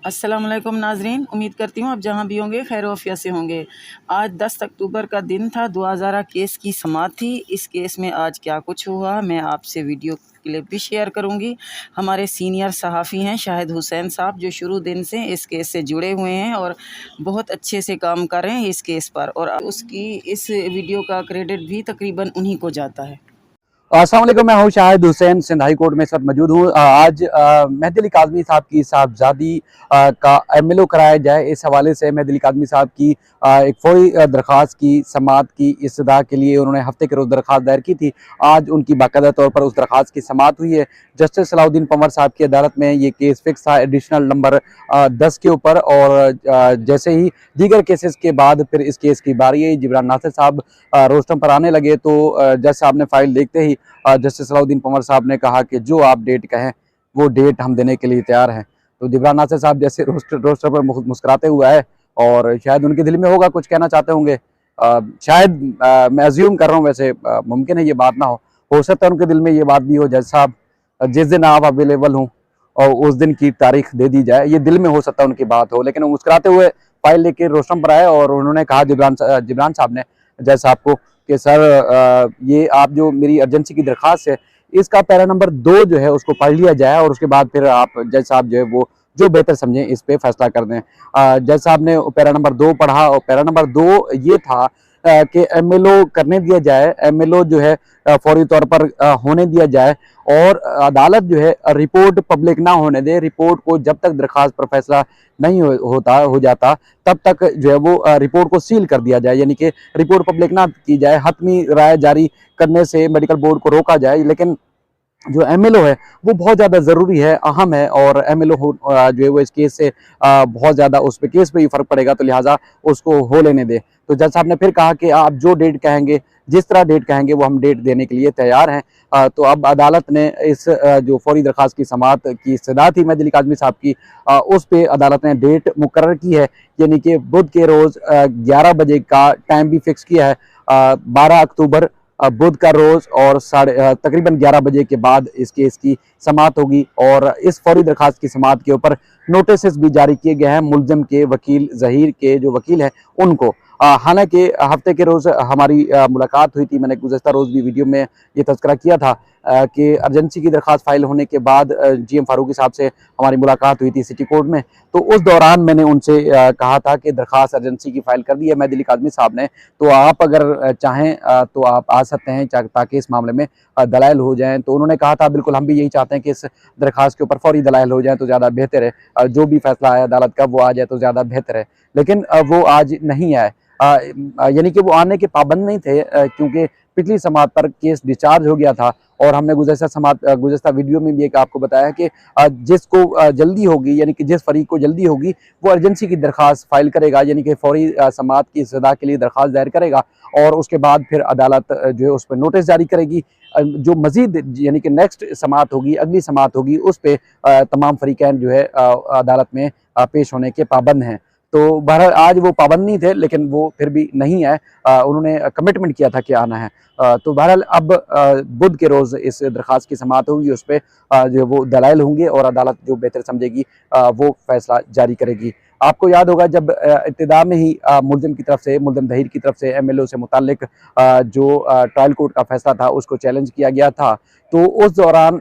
अस्सलाम वालेकुम नाजरीन, उम्मीद करती हूँ आप जहाँ भी होंगे खैर आफियत से होंगे। आज 10 अक्टूबर का दिन था। 2000 केस की समाअत थी। इस केस में आज क्या कुछ हुआ मैं आपसे वीडियो क्लिप भी शेयर करूंगी। हमारे सीनियर सहाफ़ी हैं शाहिद हुसैन साहब, जो शुरू दिन से इस केस से जुड़े हुए हैं और बहुत अच्छे से काम कर रहे हैं इस केस पर, और उसकी इस वीडियो का क्रेडिट भी तकरीबन उन्हीं को जाता है। अस्सलाम वालेकुम, मैं हूं शाहिद हुसैन, सिंध हाई कोर्ट में इस वक्त मौजूद हूं। आज मेहदी अली काज़मी साहब की साहबजादी का एमएलओ कराया जाए, इस हवाले से मेहदी अली काज़मी साहब की एक फौरी दरख्वास्त की समाअत की इस्तदा के लिए उन्होंने हफ्ते के रोज़ दरख्वास्त दायर की थी। आज उनकी बाकायदा तौर पर उस दरख्वास्त की समाअत हुई है। जस्टिस सलाउद्दीन पंवर साहब की अदालत में ये केस फिक्स था एडिशनल नंबर 10 के ऊपर, और जैसे ही दीगर केसेस के बाद फिर इस केस की बारी आई। जिब्रान नासिर साहब रोस्टम पर आने लगे तो जज साहब ने फाइल देखते ही जस्टिस सलाउद्दीन पंवर साहब ने कहा कि जो आप डेट कहें वो डेट हम देने के लिए तैयार हैं। तो जिब्रान नासिर साहब जैसे रोस्टर पर मुस्कुराते हुए आए, और शायद उनके दिल में होगा कुछ कहना चाहते होंगे। शायद मैं अज्यूम कर रहा हूँ, वैसे मुमकिन है ये बात ना हो सकता है उनके दिल में ये बात भी हो। जज साहब, जिस दिन आप अवेलेबल हों और उस दिन की तारीख दे दी जाए, ये दिल में हो सकता है उनकी बात हो। लेकिन वो मुस्कुराते हुए फाइल लेके रोस्टम पर आए और उन्होंने कहा जिब्रान साहब ने जज साहब को कि सर, ये आप जो मेरी अर्जेंसी की दरख्वास्त है इसका पैरा नंबर 2 जो है उसको पढ़ लिया जाए, और उसके बाद फिर आप जज साहब जो है वो जो बेहतर समझें इस पे फैसला कर दें। जज साहब ने पैरा नंबर 2 पढ़ा, और पैरा नंबर 2 ये था कि एमएलओ करने दिया जाए, एमएलओ जो है फौरी तौर पर होने दिया जाए, और अदालत जो है रिपोर्ट पब्लिक ना होने दे। रिपोर्ट को जब तक दरख्वास्त पर फैसला नहीं हो जाता तब तक जो है वो रिपोर्ट को सील कर दिया जाए, यानी कि रिपोर्ट पब्लिक ना की जाए। हतमी राय जारी करने से मेडिकल बोर्ड को रोका जाए, लेकिन जो एमएलओ है वो बहुत ज़्यादा ज़रूरी है, अहम है, और एमएलओ जो है वो इस केस से बहुत ज़्यादा उस पे केस पे ही फ़र्क पड़ेगा, तो लिहाजा उसको हो लेने दे। तो जज साहब ने फिर कहा कि आप जो डेट कहेंगे, जिस तरह डेट कहेंगे वो हम डेट देने के लिए तैयार हैं। तो अब अदालत ने इस जो फौरी दरख्वास्त की समाअत की इस्तदा थी मेहदी अली काज़मी साहब की, उस पर अदालत ने डेट मुकर्रर की है, यानी कि बुध के रोज़ 11 बजे का टाइम भी फिक्स किया है। 12 अक्टूबर बुध का रोज और तकरीबन 11 बजे के बाद इस केस की समाअत होगी, और इस फौरी दरखास्त की समाअत के ऊपर नोटिस भी जारी किए गए हैं मुलजम के वकील जहीर के जो वकील हैं उनको। हालांकि हफ्ते के रोज हमारी मुलाकात हुई थी, मैंने गुज़श्ता रोज भी वीडियो में ये तज़किरा किया था कि अर्जेंसी की दरख्वास्त फाइल होने के बाद जीएम फारूकी साहब से हमारी मुलाकात हुई थी सिटी कोर्ट में। तो उस दौरान मैंने उनसे कहा था कि दरख्वास्त अर्जेंसी की फाइल कर दी है मेहदी अली काज़मी साहब ने, तो आप अगर चाहें तो आप आ सकते हैं ताकि इस मामले में दलाइल हो जाएं। तो उन्होंने कहा था बिल्कुल हम भी यही चाहते हैं कि इस दरख्वास्त के ऊपर फौरी दलाइल हो जाए तो ज़्यादा बेहतर है, जो भी फैसला आए अदालत का वो आ जाए तो ज़्यादा बेहतर है। लेकिन वो आज नहीं आए, यानी कि वो आने के पाबंद नहीं थे, क्योंकि पिछली समाअत पर केस डिस्चार्ज हो गया था, और हमने गुज़श्ता वीडियो में भी एक आपको बताया कि जिसको जल्दी होगी, यानी कि जिस फरीक को जल्दी होगी वो अर्जेंसी की दरख्वास्त फाइल करेगा, यानी कि फौरी समाअत की इस्तदा के लिए दरख्वास्त दायर करेगा, और उसके बाद फिर अदालत जो है उस पर नोटिस जारी करेगी। जो मजीद यानी कि नेक्स्ट समाअत होगी, अगली समाअत होगी, उस पर तमाम फरीकैन जो है अदालत में पेश होने के पाबंद हैं। तो बहरहाल आज वो पाबंद नहीं थे, लेकिन वो फिर भी नहीं आए। उन्होंने कमिटमेंट किया था कि आना है। तो बहरहाल अब बुध के रोज़ इस दरख्वास्त की समाअत होगी, उस पर जो है वो दलाइल होंगे, और अदालत जो बेहतर समझेगी वो फैसला जारी करेगी। आपको याद होगा जब इब्तिदा में ही मुलजिम की तरफ से, मुलजिम दहीर की तरफ से एमएलओ से मुताल्लिक जो ट्रायल कोर्ट का फैसला था उसको चैलेंज किया गया था, तो उस दौरान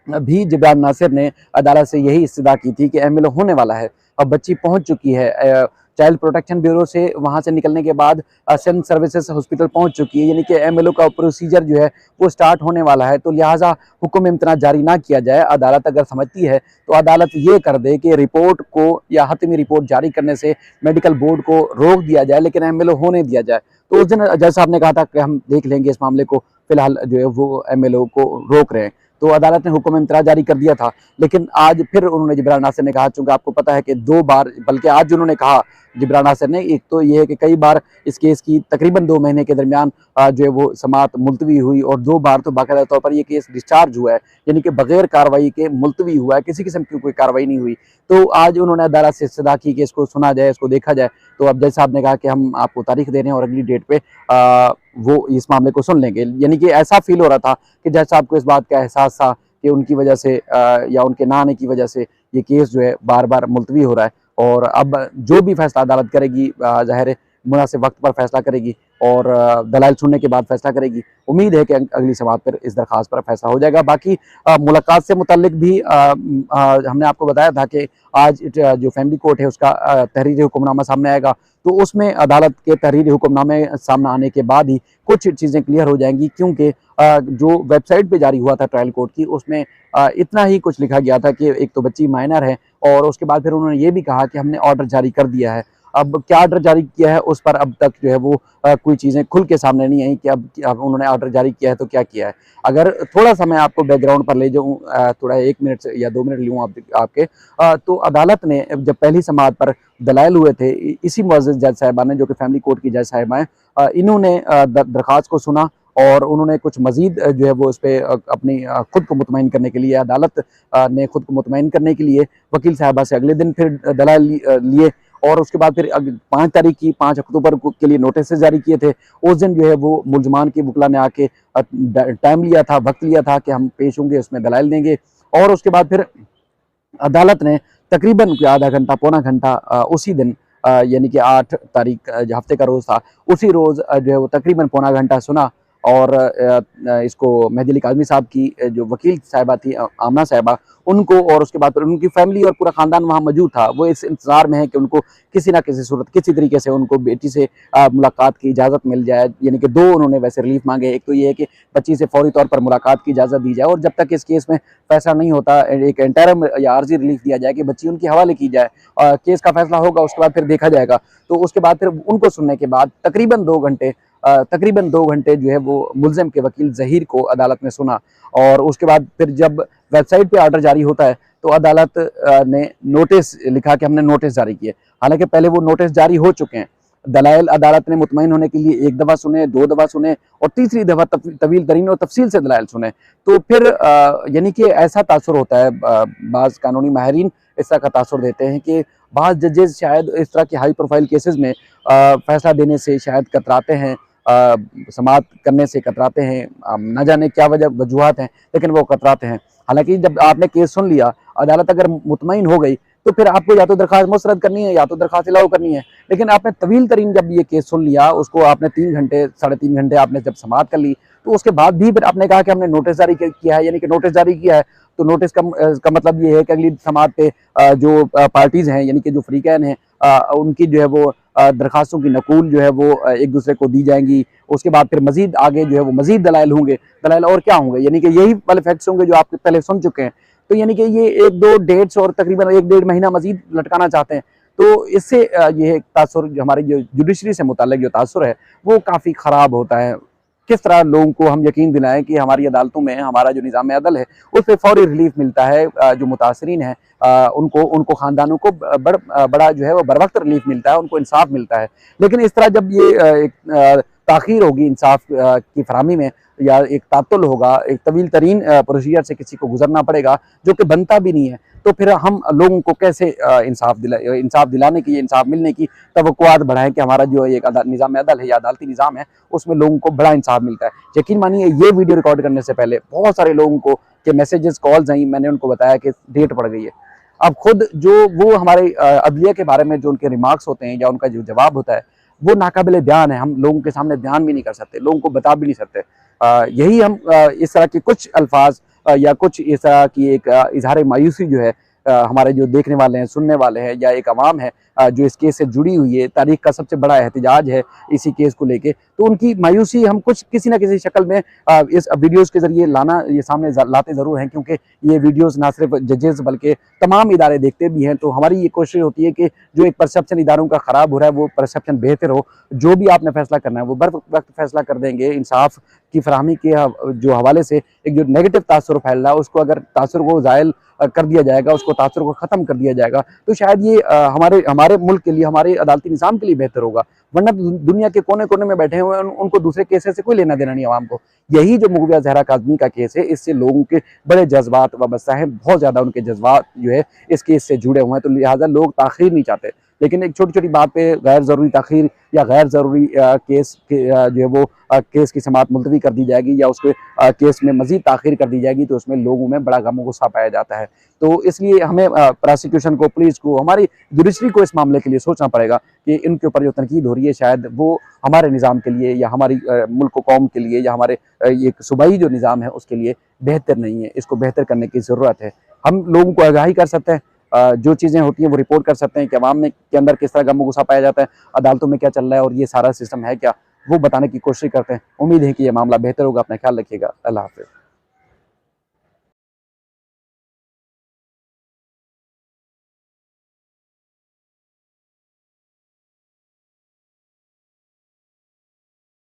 भी जिब्रान नासिर ने अदालत से यही इस्तदा की थी कि एमएलओ होने वाला है, अब बच्ची पहुंच चुकी है। चाइल्ड प्रोटेक्शन ब्यूरो से वहां से निकलने के बाद सिंध सर्विसेज हॉस्पिटल पहुंच चुकी है, यानी कि एमएलओ का प्रोसीजर जो है वो स्टार्ट होने वाला है। तो लिहाजा हुक्म इम्तना जारी ना किया जाए। अदालत अगर समझती है तो अदालत ये कर दे कि रिपोर्ट को या हतमी रिपोर्ट जारी करने से मेडिकल बोर्ड को रोक दिया जाए, लेकिन एमएलओ होने दिया जाए। तो उस दिन जज साहब ने कहा था कि हम देख लेंगे इस मामले को, फिलहाल जो है वो एमएलओ को रोक रहे हैं। तो अदालत ने हुक्म इम्तरा जारी कर दिया था, लेकिन आज फिर उन्होंने जिब्रान नासिर ने कहा, चूंकि आपको पता है कि 2 बार, बल्कि आज उन्होंने कहा जिब्रान नासिर ने, एक तो ये है कि कई बार इस केस की तकरीबन 2 महीने के दरमियान जो है वो समाअत मुलतवी हुई, और 2 बार तो बाकायदा तौर पर ये केस डिस्चार्ज हुआ है, यानी कि बगैर कार्रवाई के मुलतवी हुआ है, किसी किस्म की कोई कार्रवाई नहीं हुई। तो आज उन्होंने अदालत से इस्तदा की कि इसको सुना जाए, इसको देखा जाए। तो अब जज साहब ने कहा कि हम आपको तारीख दे रहे हैं और अगली डेट पे वो इस मामले को सुन लेंगे। यानी कि ऐसा फील हो रहा था कि जज साहब को इस बात का एहसास था कि उनकी वजह से या उनके ना आने की वजह से ये केस जो है बार बार मुलतवी हो रहा है। और अब जो भी फैसला अदालत करेगी, ज़ाहिर है मुनासिब वक्त पर फैसला करेगी और दलाइल सुनने के बाद फैसला करेगी। उम्मीद है कि अगली समाअत पर इस दरख्वास्त पर फैसला हो जाएगा। बाकी मुलाकात से मुतल्लिक भी हमने आपको बताया था कि आज जो फैमिली कोर्ट है उसका तहरीरी हुक्मनामा सामने आएगा, तो उसमें अदालत के तहरीरी हुक्मनामे सामने आने के बाद ही कुछ चीज़ें क्लियर हो जाएंगी, क्योंकि जो वेबसाइट पे जारी हुआ था ट्रायल कोर्ट की, उसमें इतना ही कुछ लिखा गया था कि एक तो बच्ची माइनर है, और उसके बाद फिर उन्होंने ये भी कहा कि हमने ऑर्डर जारी कर दिया है। अब क्या ऑर्डर जारी किया है उस पर अब तक जो है वो कोई चीज़ें खुल के सामने नहीं आई कि अब उन्होंने ऑर्डर जारी किया है तो क्या किया है। अगर थोड़ा सा मैं आपको बैकग्राउंड पर ले जाऊँ, थोड़ा 1 मिनट या 2 मिनट लूँ आपके, तो अदालत ने जब पहली समाअत पर दलाइल हुए थे, इसी मुअज़्ज़ज़ जज साहिबा ने, जो कि फैमिली कोर्ट की जज साहिबा हैं, इन्होंने दरख्वास्त को सुना और उन्होंने कुछ मज़ीद जो है वो इस पे अपनी खुद को मुतमईन करने के लिए, अदालत ने खुद को मुतमईन करने के लिए वकील साहिबा से अगले दिन फिर दलाइल लिए, और उसके बाद फिर 5 तारीख की 5 अक्टूबर के लिए नोटिस जारी किए थे। उस दिन जो है वो मुलजमान की वकला ने आके टाइम लिया था, वक्त लिया था कि हम पेश होंगे, उसमें दलाइल देंगे। और उसके बाद फिर अदालत ने तकरीबन आधा घंटा पौना घंटा उसी दिन, यानी कि 8 तारीख जो हफ्ते का रोज़ था, उसी रोज़ जो है वो तकरीबन पौना घंटा सुना। और इसको मेहदी अली काज़मी साहब की जो वकील साहिबा थी, आमना साहिबा, उनको और उसके बाद फिर उनकी फैमिली और पूरा ख़ानदान वहाँ मौजूद था। वो इस इंतज़ार में है कि उनको किसी ना किसी सूरत, किसी तरीके से उनको बेटी से मुलाकात की इजाज़त मिल जाए। यानी कि 2 उन्होंने वैसे रिलीफ मांगे। एक तो ये है कि बच्ची से फ़ौरी तौर पर मुलाकात की इजाज़त दी जाए, और जब तक इस केस में फैसला नहीं होता एक इंटरिम या आर्जी रिलीफ दिया जाए कि बच्ची उनके हवाले की जाए। केस का फैसला होगा, उसके बाद फिर देखा जाएगा। तो उसके बाद फिर उनको सुनने के बाद तकरीबन 2 घंटे जो है वो मुल्ज़िम के वकील ज़हीर को अदालत ने सुना। और उसके बाद फिर जब वेबसाइट पे ऑर्डर जारी होता है तो अदालत ने नोटिस लिखा कि हमने नोटिस जारी किए। हालांकि पहले वो नोटिस जारी हो चुके हैं। दलाइल अदालत ने मुतमईन होने के लिए 1 दफ़ा सुने, 2 दफ़ा सुने, और तीसरी दफ़ा तवील तरीन और तफसील से दलाइल सुने। तो फिर यानी कि ऐसा तासुर होता है, बाज़ कानूनी माहिरीन इस तरह का तासुर देते हैं कि बाज़ जजेस शायद इस तरह के हाई प्रोफाइल केसेस में फैसला देने से शायद कतराते हैं, समाअत करने से कतराते हैं। न जाने क्या वजूहात हैं, लेकिन वो कतराते हैं। हालांकि जब आपने केस सुन लिया, अदालत अगर मुतमईन हो गई, तो फिर आपको या तो दरख्वास्त मुस्तरद करनी है या तो दरख्वास्त इलाऊ करनी है। लेकिन आपने तवील तरीन जब ये केस सुन लिया, उसको आपने 3 घंटे, 3.5 घंटे आपने जब समाअत कर ली, तो उसके बाद भी फिर आपने कहा कि हमने नोटिस जारी किया है, यानी कि नोटिस जारी किया है। तो नोटिस का मतलब ये है कि अगली समाअत पे जो पार्टीज़ हैं, यानी कि जो फ्रीकैन हैं, उनकी जो है वो दरखास्तों की नकूल जो है वो एक दूसरे को दी जाएंगी। उसके बाद फिर मजीद आगे जो है वो मजीद दलाइल होंगे। दलाइल और क्या होंगे, यानी कि यही वाले फैक्ट्स होंगे जो आप पहले सुन चुके हैं। तो यानी कि ये 1-2 डेट्स और तकरीबन 1-1.5 महीना मजीद लटकाना चाहते हैं। तो इससे ये तासुर, जो हमारी जो जुडिशरी से मुताल्लिक जो तासुर है, वो काफ़ी ख़राब होता है। किस तरह लोगों को हम यकीन दिलाएं कि हमारी अदालतों में हमारा जो निज़ाम अदल है उस पर फौरी रिलीफ मिलता है। जो मुतासरीन हैं उनको ख़ानदानों को बड़ा जो है वो बर वक्त रिलीफ मिलता है, उनको इंसाफ मिलता है। लेकिन इस तरह जब ये ताख़ीर होगी इंसाफ की फराहमी में, या एक तातुल होगा, एक तवील तरीन प्रोसीजर से किसी को गुजरना पड़ेगा जो कि बनता भी नहीं है, तो फिर हम लोगों को कैसे इंसाफ दिलाने की, इंसाफ मिलने की तवक्कुआत बढ़ाएं कि हमारा जो एक निज़ाम अदल है या अदालती निज़ाम है उसमें लोगों को बड़ा इंसाफ मिलता है। यकीन मानिए, ये वीडियो रिकॉर्ड करने से पहले बहुत सारे लोगों को के मैसेजेस, कॉल्स आई, मैंने उनको बताया कि डेट पड़ गई है। अब खुद जो वो हमारे अदलिया के बारे में जो उनके रिमार्क्स होते हैं या उनका जो जवाब होता है, वो नाकाबिले बयान है। हम लोगों के सामने बयान भी नहीं कर सकते, लोगों को बता भी नहीं सकते। यही हम इस तरह के कुछ अल्फाज या कुछ इस तरह की एक इजहार मायूसी जो है, हमारे जो देखने वाले हैं, सुनने वाले हैं, या एक आवाम है जो इस केस से जुड़ी हुई है, तारीख का सबसे बड़ा एहतजाज है इसी केस को लेके, तो उनकी मायूसी हम कुछ किसी न किसी शक्ल में इस वीडियोस के ज़रिए ये सामने लाते ज़रूर हैं, क्योंकि ये वीडियोस ना सिर्फ जजेस बल्कि तमाम इदारे देखते भी हैं। तो हमारी ये कोशिश होती है कि जो एक परसेप्शन इदारों का ख़राब हो रहा है वो परसेप्शन बेहतर हो। जो भी आपने फैसला करना है वो बर वक्त फैसला कर देंगे। इंसाफ की फराहमी के जो हवाले से एक जो नेगेटिव तासुर फैल रहा है, उसको अगर तासुर को ज़ायल कर दिया जाएगा, उसको तासुर को ख़त्म कर दिया जाएगा, तो शायद ये हमारे मुल्क के लिए, हमारे अदालती निज़ाम के लिए बेहतर होगा। वरना दुनिया के कोने कोने में बैठे हुए हैं, उनको दूसरे केसेस से कोई लेना देना नहीं आवाम को। यही जो मुग़विया ज़हरा काज़मी का केस है, इससे लोगों के बड़े जज्बात वाबस्ता हैं, बहुत ज़्यादा उनके जज्बात जो है इस केस से जुड़े हुए हैं। तो लिहाजा लोग ताख़ीर नहीं चाहते, लेकिन एक छोटी छोटी बात पे गैर ज़रूरी ताख़ीर या गैर ज़रूरी केस के जो है वो केस की समाअत मुलतवी कर दी जाएगी या उसके केस में मज़ीद ताख़ीर कर दी जाएगी, तो उसमें लोगों में बड़ा गम गुस्सा पाया जाता है। तो इसलिए हमें प्रोसिक्यूशन को, पुलिस को, हमारी जुडिशरी को इस मामले के लिए सोचना पड़ेगा कि इनके ऊपर जो तनकीद हो रही है शायद वो हमारे निज़ाम के लिए या हमारी मुल्क कौम के लिए या हमारे एक सूबाई जो निज़ाम है उसके लिए बेहतर नहीं है। इसको बेहतर करने की ज़रूरत है। हम लोगों को आगाही कर सकते हैं, जो चीज़ें होती हैं वो रिपोर्ट कर सकते हैं कि अवाम में के अंदर किस तरह गम गुस्सा पाया जाता है, अदालतों में क्या चल रहा है और ये सारा सिस्टम है क्या, वो बताने की कोशिश करते हैं। उम्मीद है कि ये मामला बेहतर होगा। अपना ख्याल रखिएगा। अल्लाह हाफ़िज़।